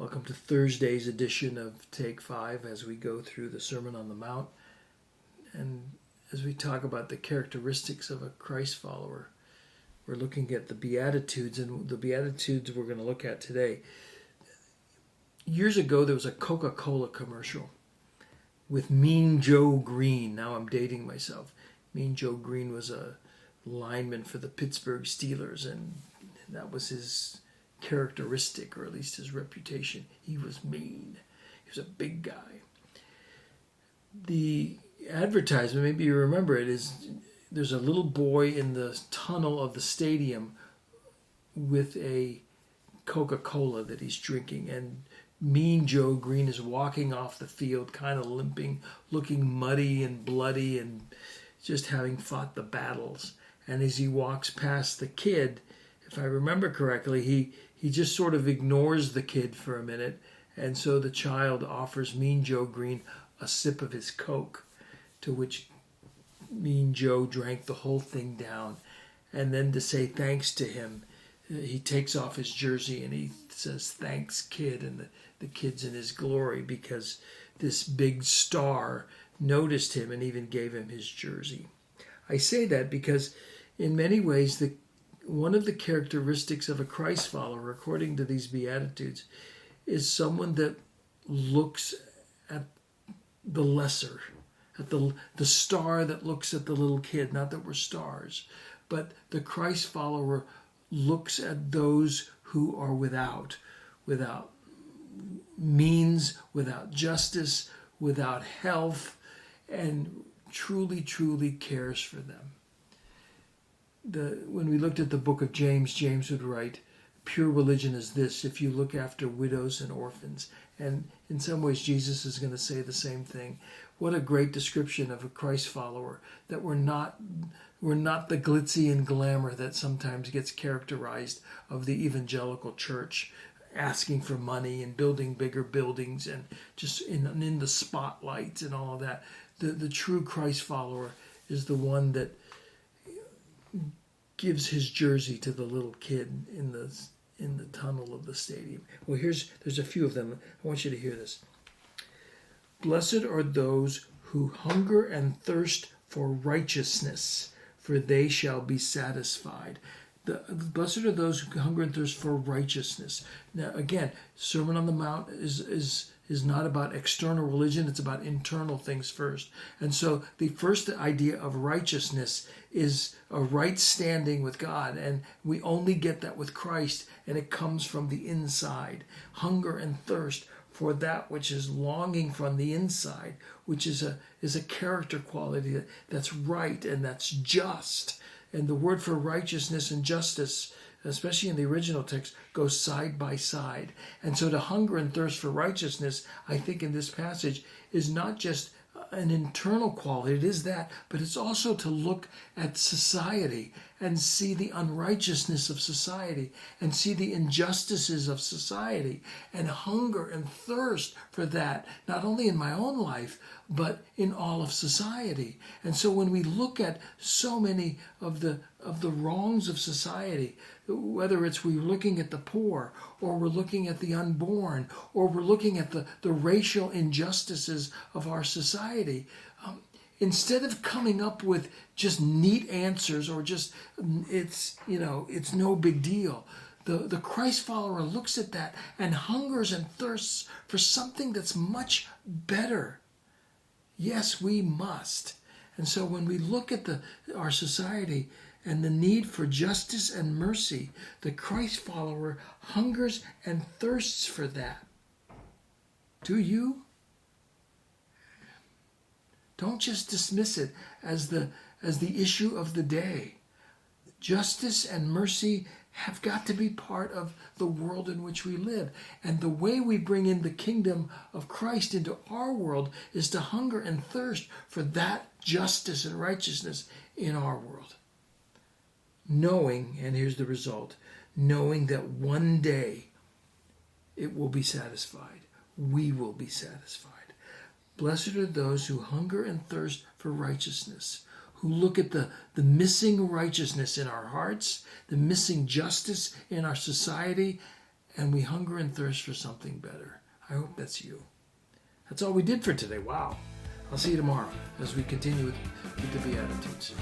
Welcome to Thursday's edition of Take 5 as we go through the Sermon on the Mount and as we talk about the characteristics of a Christ follower. We're looking at the Beatitudes, and the Beatitudes we're going to look at today. Years ago, there was a Coca-Cola commercial with Mean Joe Green. Now I'm dating myself. Mean Joe Green was a lineman for the Pittsburgh Steelers, and that was his characteristic, or at least his reputation. He was mean. He was a big guy. The advertisement, maybe you remember it, is there's a little boy in the tunnel of the stadium with a Coca-Cola that he's drinking, and Mean Joe Green is walking off the field, kind of limping, looking muddy and bloody, and just having fought the battles. And as he walks past the kid, if I remember correctly, he just sort of ignores the kid for a minute, and so the child offers Mean Joe Green a sip of his Coke, to which Mean Joe drank the whole thing down. And then to say thanks to him, he takes off his jersey and he says, "Thanks, kid," and the kid's in his glory because this big star noticed him and even gave him his jersey. I say that because in many ways one of the characteristics of a Christ follower, according to these Beatitudes, is someone that looks at the lesser, at the star that looks at the little kid. Not that we're stars, but the Christ follower looks at those who are without means, without justice, without health, and truly, truly cares for them. When we looked at the book of James, James would write, "Pure religion is this, if you look after widows and orphans." And in some ways, Jesus is going to say the same thing. What a great description of a Christ follower, that we're not the glitzy and glamour that sometimes gets characterized of the evangelical church, asking for money and building bigger buildings and just in the spotlight and all of that. The true Christ follower is the one that gives his jersey to the little kid in the tunnel of the stadium. Well, there's a few of them. I want you to hear this. "Blessed are those who hunger and thirst for righteousness, for they shall be satisfied." Blessed are those who hunger and thirst for righteousness. Now, again, Sermon on the Mount is not about external religion. It's about internal things first. And so the first idea of righteousness is a right standing with God. And we only get that with Christ, and it comes from the inside. Hunger and thirst for that which is longing from the inside, which is a character quality that's right and that's just. And the word for righteousness and justice, especially in the original text, goes side by side. And so to hunger and thirst for righteousness, I think in this passage, is not just an internal quality. It is that, but it's also to look at society and see the unrighteousness of society and see the injustices of society and hunger and thirst for that, not only in my own life, but in all of society. And so when we look at so many of the wrongs of society, whether it's we're looking at the poor, or we're looking at the unborn, or we're looking at the racial injustices of our society, instead of coming up with just neat answers or just it's no big deal, the Christ follower looks at that and hungers and thirsts for something that's much better. Yes, we must. And so when we look at our society and the need for justice and mercy, the Christ follower hungers and thirsts for that. Do you? Don't just dismiss it as the issue of the day. Justice and mercy have got to be part of the world in which we live. And the way we bring in the kingdom of Christ into our world is to hunger and thirst for that justice and righteousness in our world. Knowing, and here's the result, knowing that one day it will be satisfied. We will be satisfied. Blessed are those who hunger and thirst for righteousness, who look at the missing righteousness in our hearts, the missing justice in our society, and we hunger and thirst for something better. I hope that's you. That's all we did for today. Wow. I'll see you tomorrow as we continue with the Beatitudes.